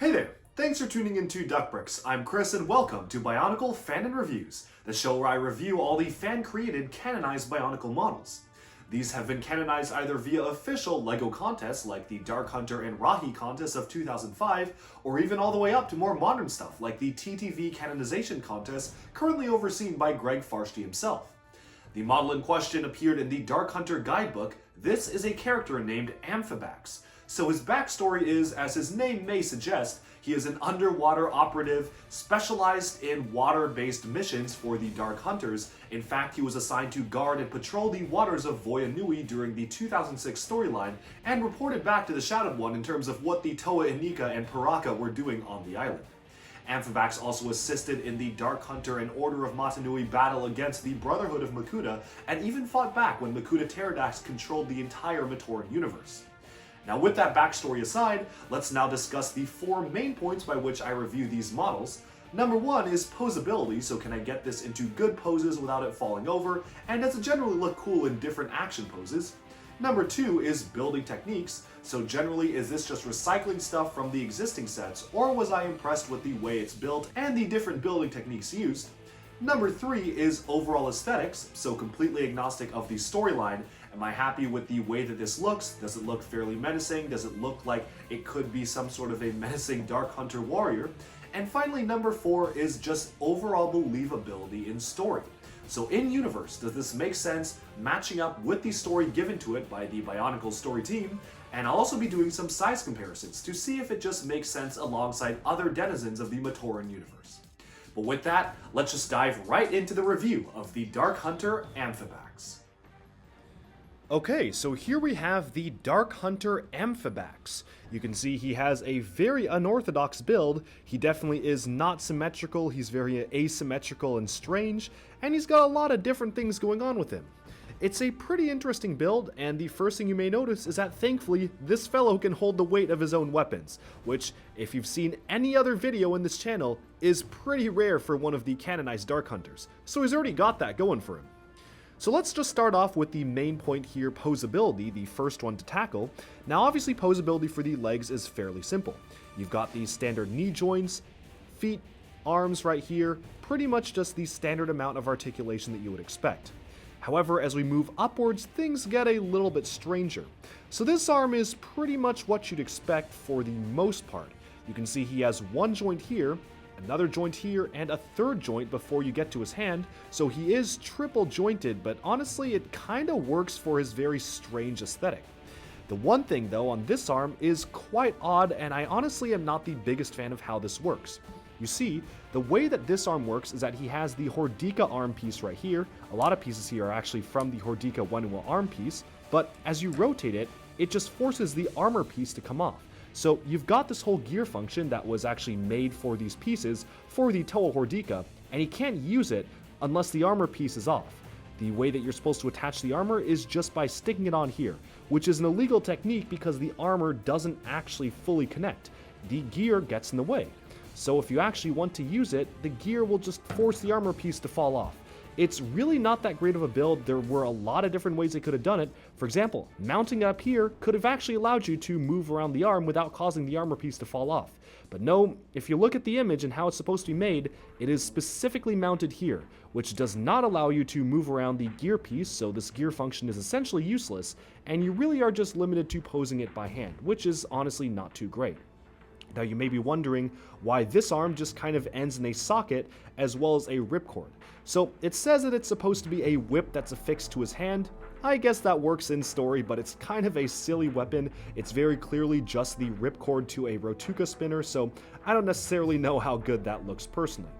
Hey there! Thanks for tuning into Duckbricks. I'm Chris and welcome to Bionicle Fanon Reviews, the show where I review all the fan-created canonized Bionicle models. These have been canonized either via official LEGO contests like the Dark Hunter and Rahi contest of 2005, or even all the way up to more modern stuff like the TTV canonization contest currently overseen by Greg Farshtey himself. The model in question appeared in the Dark Hunter guidebook. This is a character named Amphibax. So his backstory is, as his name may suggest, he is an underwater operative specialized in water-based missions for the Dark Hunters. In fact, he was assigned to guard and patrol the waters of Voya Nui during the 2006 storyline and reported back to the Shadowed One in terms of what the Toa Inika and Paraka were doing on the island. Amphibax also assisted in the Dark Hunter and Order of Matanui battle against the Brotherhood of Makuta, and even fought back when Makuta Pterodax controlled the entire Matoran universe. Now with that backstory aside, let's now discuss the four main points by which I review these models. Number one is posability, so can I get this into good poses without it falling over, and does it generally look cool in different action poses? Number two is building techniques, so generally is this just recycling stuff from the existing sets, or was I impressed with the way it's built and the different building techniques used? Number three is overall aesthetics, so completely agnostic of the storyline. Am I happy with the way that this looks? Does it look fairly menacing? Does it look like it could be some sort of a menacing Dark Hunter warrior? And finally, number four is just overall believability in story. So in universe, does this make sense matching up with the story given to it by the Bionicle story team? And I'll also be doing some size comparisons to see if it just makes sense alongside other denizens of the Matoran universe. But with that, let's just dive right into the review of the Dark Hunter Amphibax. Okay, so here we have the Dark Hunter Amphibax. You can see he has a very unorthodox build. He definitely is not symmetrical, he's very asymmetrical and strange, and he's got a lot of different things going on with him. It's a pretty interesting build, and the first thing you may notice is that thankfully this fellow can hold the weight of his own weapons, which, if you've seen any other video in this channel, is pretty rare for one of the canonized Dark Hunters, so he's already got that going for him. So let's just start off with the main point here, posability, the first one to tackle. Now obviously posability for the legs is fairly simple. You've got these standard knee joints, feet, arms right here, pretty much just the standard amount of articulation that you would expect. However, as we move upwards, things get a little bit stranger. So this arm is pretty much what you'd expect for the most part. You can see he has one joint here, another joint here, and a third joint before you get to his hand, so he is triple jointed, but honestly it kinda works for his very strange aesthetic. The one thing though on this arm is quite odd, and I honestly am not the biggest fan of how this works. You see, the way that this arm works is that he has the Hordika arm piece right here. A lot of pieces here are actually from the Hordika Wenua arm piece, but as you rotate it, it just forces the armor piece to come off. So you've got this whole gear function that was actually made for these pieces for the Toa Hordika, and you can't use it unless the armor piece is off. The way that you're supposed to attach the armor is just by sticking it on here, which is an illegal technique because the armor doesn't actually fully connect. The gear gets in the way. So if you actually want to use it, the gear will just force the armor piece to fall off. It's really not that great of a build. There were a lot of different ways they could have done it. For example, mounting it up here could have actually allowed you to move around the arm without causing the armor piece to fall off. But no, if you look at the image and how it's supposed to be made, it is specifically mounted here, which does not allow you to move around the gear piece, so this gear function is essentially useless, and you really are just limited to posing it by hand, which is honestly not too great. Now you may be wondering why this arm just kind of ends in a socket as well as a ripcord. So it says that it's supposed to be a whip that's affixed to his hand. I guess that works in story, but it's kind of a silly weapon. It's very clearly just the ripcord to a Rotuka spinner, so I don't necessarily know how good that looks personally.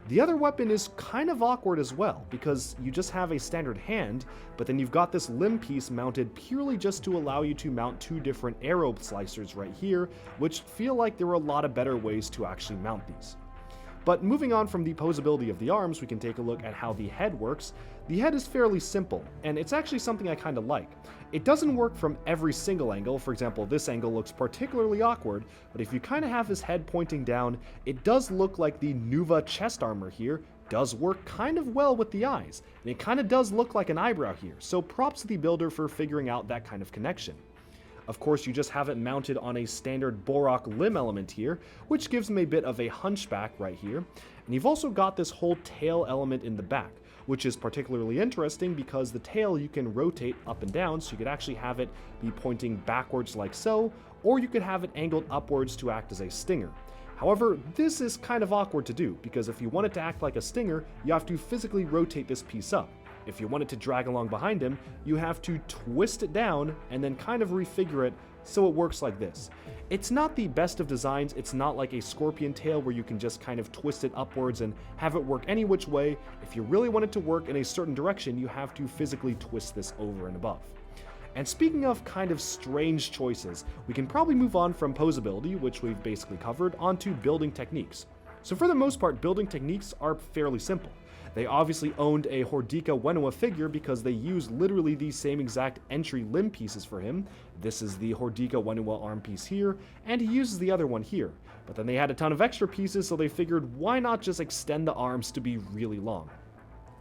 The other weapon is kind of awkward as well, because you just have a standard hand, but then you've got this limb piece mounted purely just to allow you to mount two different arrow slicers right here, which feel like there were a lot of better ways to actually mount these. But moving on from the posability of the arms, we can take a look at how the head works. The head is fairly simple, and it's actually something I kind of like. It doesn't work from every single angle. For example, this angle looks particularly awkward, but if you kind of have his head pointing down, it does look like the Nuva chest armor here does work kind of well with the eyes, and it kind of does look like an eyebrow here, so props to the builder for figuring out that kind of connection. Of course, you just have it mounted on a standard Borok limb element here, which gives him a bit of a hunchback right here. And you've also got this whole tail element in the back, which is particularly interesting because the tail you can rotate up and down, so you could actually have it be pointing backwards like so, or you could have it angled upwards to act as a stinger. However, this is kind of awkward to do, because if you want it to act like a stinger, you have to physically rotate this piece up. If you want it to drag along behind him, you have to twist it down and then kind of refigure it so it works like this. It's not the best of designs. It's not like a scorpion tail where you can just kind of twist it upwards and have it work any which way. If you really want it to work in a certain direction, you have to physically twist this over and above. And speaking of kind of strange choices, we can probably move on from posability, which we've basically covered, onto building techniques. So for the most part, building techniques are fairly simple. They obviously owned a Hordika Wenua figure because they used literally the same exact entry limb pieces for him. This is the Hordika Wenua arm piece here, and he uses the other one here. But then they had a ton of extra pieces, so they figured why not just extend the arms to be really long.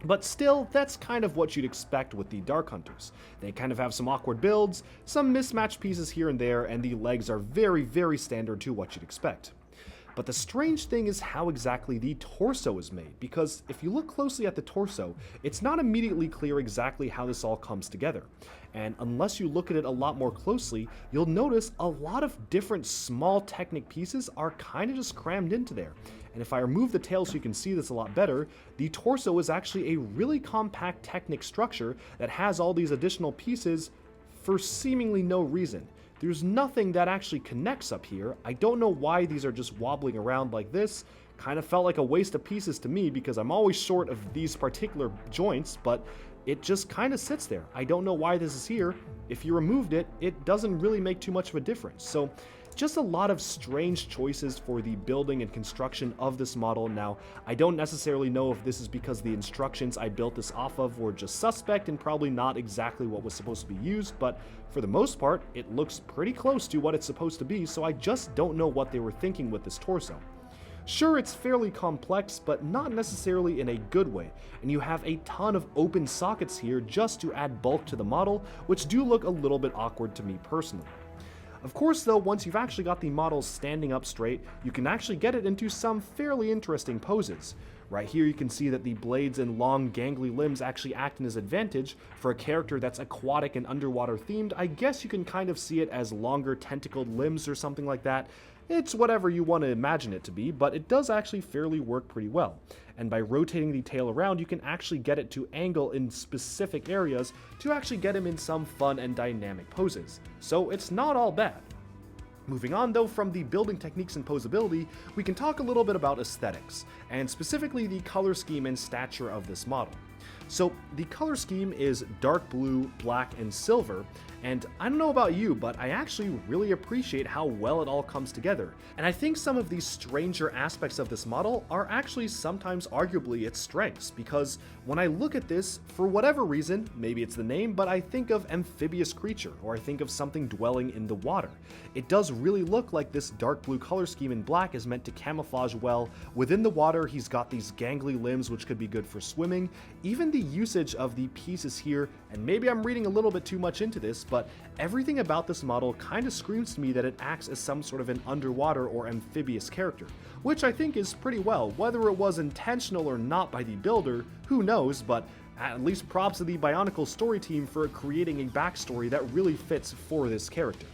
But still, that's kind of what you'd expect with the Dark Hunters. They kind of have some awkward builds, some mismatched pieces here and there, and the legs are very, very standard to what you'd expect. But the strange thing is how exactly the torso is made, because if you look closely at the torso, it's not immediately clear exactly how this all comes together. And unless you look at it a lot more closely, you'll notice a lot of different small Technic pieces are kind of just crammed into there. And if I remove the tail so you can see this a lot better, the torso is actually a really compact Technic structure that has all these additional pieces for seemingly no reason. There's nothing that actually connects up here. I don't know why these are just wobbling around like this. Kind of felt like a waste of pieces to me because I'm always short of these particular joints, but it just kind of sits there. I don't know why this is here. If you removed it, it doesn't really make too much of a difference. So just a lot of strange choices for the building and construction of this model. Now, I don't necessarily know if this is because the instructions I built this off of were just suspect and probably not exactly what was supposed to be used, but for the most part, it looks pretty close to what it's supposed to be, so I just don't know what they were thinking with this torso. Sure, it's fairly complex, but not necessarily in a good way, and you have a ton of open sockets here just to add bulk to the model, which do look a little bit awkward to me personally. Of course though, once you've actually got the model standing up straight, you can actually get it into some fairly interesting poses. Right here you can see that the blades and long gangly limbs actually act in his advantage. For a character that's aquatic and underwater themed, I guess you can kind of see it as longer tentacled limbs or something like that. It's whatever you want to imagine it to be, but it does actually fairly work pretty well. And by rotating the tail around, you can actually get it to angle in specific areas to actually get him in some fun and dynamic poses. So it's not all bad. Moving on though from the building techniques and posability, we can talk a little bit about aesthetics, and specifically the color scheme and stature of this model. So the color scheme is dark blue, black, and silver, and I don't know about you, but I actually really appreciate how well it all comes together. And I think some of these stranger aspects of this model are actually sometimes arguably its strengths, because when I look at this, for whatever reason, maybe it's the name, but I think of amphibious creature, or I think of something dwelling in the water. It does really look like this dark blue color scheme in black is meant to camouflage well. Within the water, he's got these gangly limbs which could be good for swimming. Even the usage of the pieces here, and maybe I'm reading a little bit too much into this, but everything about this model kind of screams to me that it acts as some sort of an underwater or amphibious character, which I think is pretty well. Whether it was intentional or not by the builder, who knows, but at least props to the Bionicle story team for creating a backstory that really fits for this character.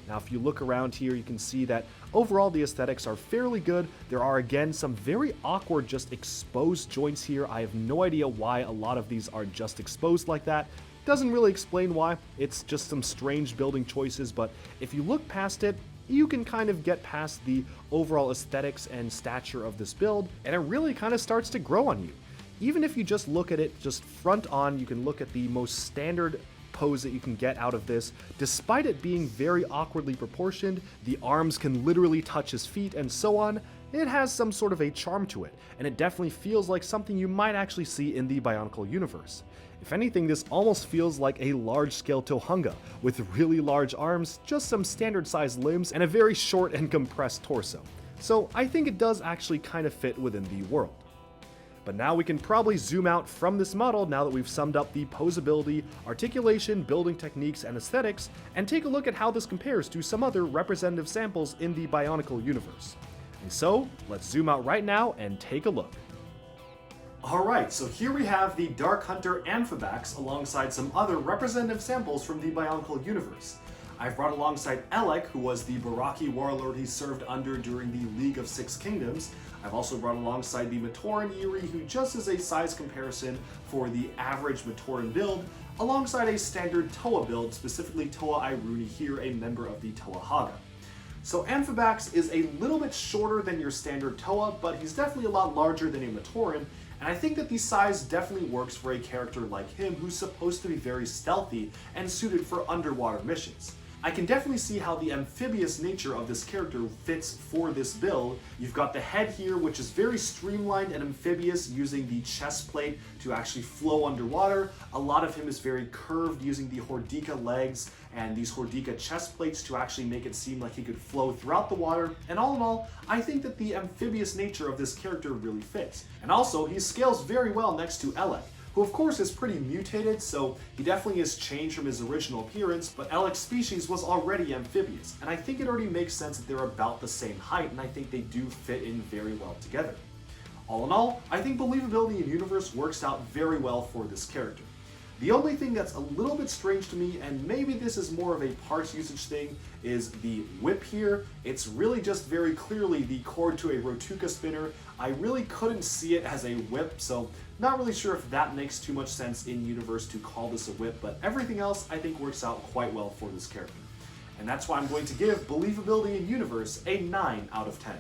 Now, if you look around here, you can see that overall the aesthetics are fairly good. There are again some very awkward just exposed joints here. I have no idea why a lot of these are just exposed like that. Doesn't really explain why. It's just some strange building choices, but if you look past it, you can kind of get past the overall aesthetics and stature of this build, and it really kind of starts to grow on you. Even if you just look at it just front on, you can look at the most standard pose that you can get out of this. Despite it being very awkwardly proportioned, the arms can literally touch his feet and so on. It has some sort of a charm to it, and it definitely feels like something you might actually see in the Bionicle universe. If anything, this almost feels like a large-scale Tohunga, with really large arms, just some standard-sized limbs, and a very short and compressed torso. So I think it does actually kind of fit within the world. But now we can probably zoom out from this model now that we've summed up the posability, articulation, building techniques, and aesthetics, and take a look at how this compares to some other representative samples in the Bionicle universe. And so, let's zoom out right now and take a look. Alright, so here we have the Dark Hunter Amphibax alongside some other representative samples from the Bionicle universe. I've brought alongside Elec, who was the Baraki warlord he served under during the League of Six Kingdoms. I've also brought alongside the Matoran Eri, who just is a size comparison for the average Matoran build, alongside a standard Toa build, specifically Toa Iruni here, a member of the Toa Haga. So Amphibax is a little bit shorter than your standard Toa, but he's definitely a lot larger than a Matoran, and I think that the size definitely works for a character like him who's supposed to be very stealthy and suited for underwater missions. I can definitely see how the amphibious nature of this character fits for this build. You've got the head here, which is very streamlined and amphibious, using the chest plate to actually flow underwater. A lot of him is very curved, using the Hordika legs and these Hordika chest plates to actually make it seem like he could flow throughout the water. And all in all, I think that the amphibious nature of this character really fits. And also, he scales very well next to Elec, who of course is pretty mutated, so he definitely has changed from his original appearance, but Elec's species was already amphibious, and I think it already makes sense that they're about the same height, and I think they do fit in very well together. All in all, I think believability in universe works out very well for this character. The only thing that's a little bit strange to me, and maybe this is more of a parts usage thing, is the whip here. It's really just very clearly the cord to a Rotuka spinner. I really couldn't see it as a whip, so not really sure if that makes too much sense in universe to call this a whip, but everything else I think works out quite well for this character. And that's why I'm going to give believability in universe a 9 out of 10.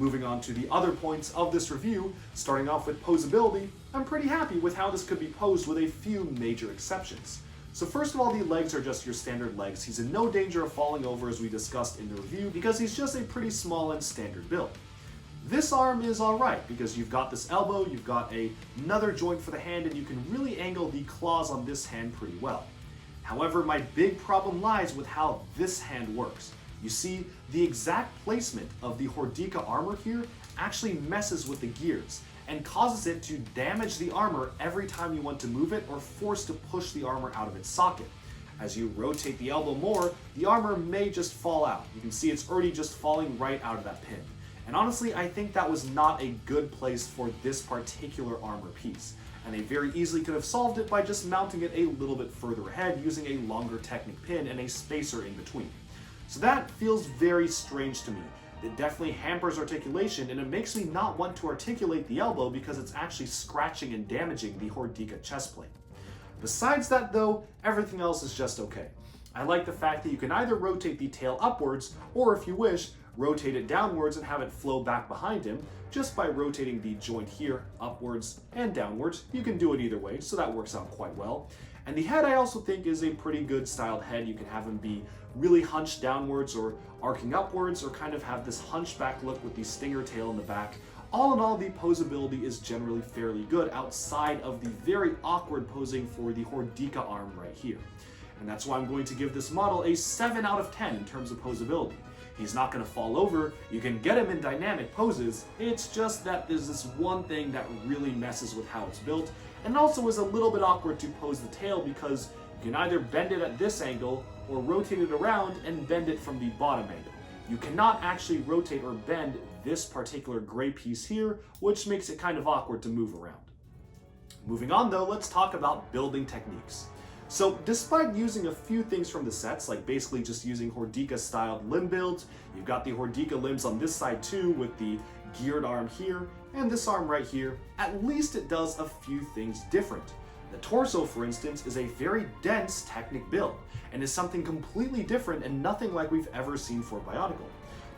Moving on to the other points of this review, starting off with posability, I'm pretty happy with how this could be posed with a few major exceptions. So first of all, the legs are just your standard legs. He's in no danger of falling over as we discussed in the review because he's just a pretty small and standard build. This arm is alright because you've got this elbow, you've got another joint for the hand, and you can really angle the claws on this hand pretty well. However, my big problem lies with how this hand works. You see, the exact placement of the Hordika armor here actually messes with the gears and causes it to damage the armor every time you want to move it or force to push the armor out of its socket. As you rotate the elbow more, the armor may just fall out. You can see it's already just falling right out of that pin. And honestly, I think that was not a good place for this particular armor piece. And they very easily could have solved it by just mounting it a little bit further ahead using a longer Technic pin and a spacer in between. So that feels very strange to me. It definitely hampers articulation, and it makes me not want to articulate the elbow because it's actually scratching and damaging the Hordika chest plate. Besides that though, everything else is just okay. I like the fact that you can either rotate the tail upwards, or if you wish, rotate it downwards and have it flow back behind him, just by rotating the joint here upwards and downwards. You can do it either way, so that works out quite well. And the head I also think is a pretty good styled head. You can have him be really hunched downwards or arcing upwards, or kind of have this hunchback look with the stinger tail in the back. All in all, the posability is generally fairly good outside of the very awkward posing for the Hordika arm right here. And that's why I'm going to give this model a 7 out of 10 in terms of posability. He's not going to fall over, you can get him in dynamic poses, it's just that there's this one thing that really messes with how it's built, and also is a little bit awkward to pose the tail because you can either bend it at this angle or rotate it around and bend it from the bottom angle. You cannot actually rotate or bend this particular gray piece here, which makes it kind of awkward to move around. Moving on though, let's talk about building techniques. So despite using a few things from the sets, like basically just using Hordika styled limb builds, you've got the Hordika limbs on this side too with the geared arm here and this arm right here, at least it does a few things different. The torso, for instance, is a very dense Technic build and is something completely different and nothing like we've ever seen for Bionicle.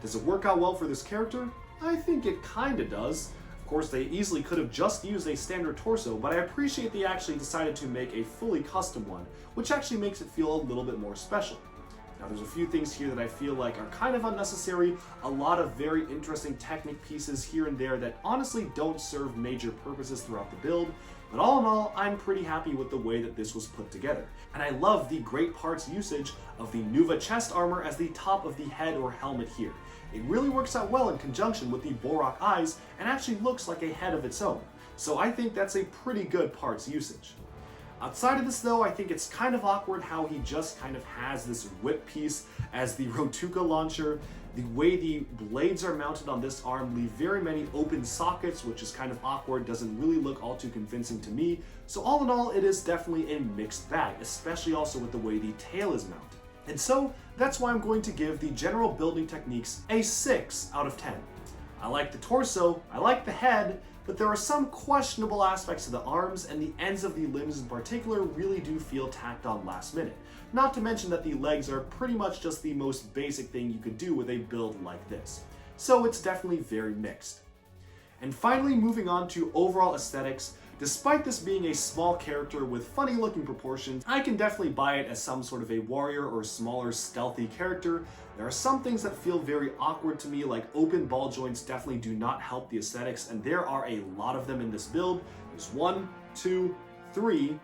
Does it work out well for this character? I think it kinda does. Of course, they easily could have just used a standard torso, but I appreciate they actually decided to make a fully custom one, which actually makes it feel a little bit more special. Now, there's a few things here that I feel like are kind of unnecessary, a lot of very interesting Technic pieces here and there that honestly don't serve major purposes throughout the build, but all in all, I'm pretty happy with the way that this was put together. And I love the great parts usage of the Nuva chest armor as the top of the head or helmet here. It really works out well in conjunction with the Borak eyes and actually looks like a head of its own. So I think that's a pretty good parts usage. Outside of this though, I think it's kind of awkward how he just kind of has this whip piece as the Rotuka launcher. The way the blades are mounted on this arm leave very many open sockets, which is kind of awkward, doesn't really look all too convincing to me. So all in all, it is definitely a mixed bag, especially also with the way the tail is mounted. And so that's why I'm going to give the general building techniques a 6 out of 10. I like the torso, I like the head, but there are some questionable aspects to the arms, and the ends of the limbs in particular really do feel tacked on last minute. Not to mention that the legs are pretty much just the most basic thing you could do with a build like this. So it's definitely very mixed. And finally, moving on to overall aesthetics, despite this being a small character with funny looking proportions, I can definitely buy it as some sort of a warrior or smaller stealthy character. There are some things that feel very awkward to me, like open ball joints definitely do not help the aesthetics, and there are a lot of them in this build. There's 1, 2, 3,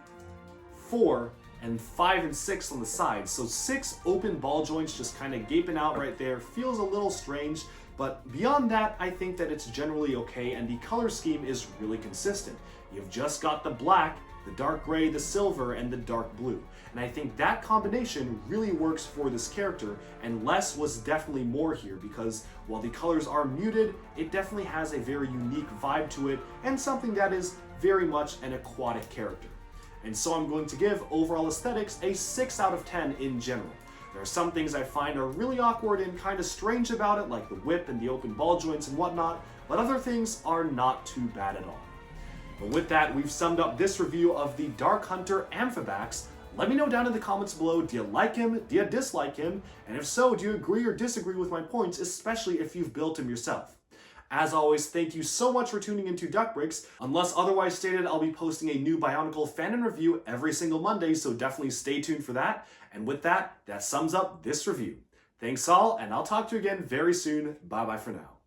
4, and 5 and 6 on the sides. So 6 open ball joints just kind of gaping out right there feels a little strange, but beyond that, I think that it's generally okay, and the color scheme is really consistent. You've just got the black, the dark gray, the silver, and the dark blue. And I think that combination really works for this character, and less was definitely more here, because while the colors are muted, it definitely has a very unique vibe to it, and something that is very much an aquatic character. And so I'm going to give overall aesthetics a 6 out of 10 in general. There are some things I find are really awkward and kind of strange about it, like the whip and the open ball joints and whatnot, but other things are not too bad at all. But with that, we've summed up this review of the Dark Hunter Amphibax. Let me know down in the comments below, do you like him, do you dislike him, and if so, do you agree or disagree with my points, especially if you've built him yourself. As always, thank you so much for tuning into Duckbricks. Unless otherwise stated, I'll be posting a new Bionicle Fanon review every single Monday, so definitely stay tuned for that. And with that, that sums up this review. Thanks all, and I'll talk to you again very soon. Bye bye for now.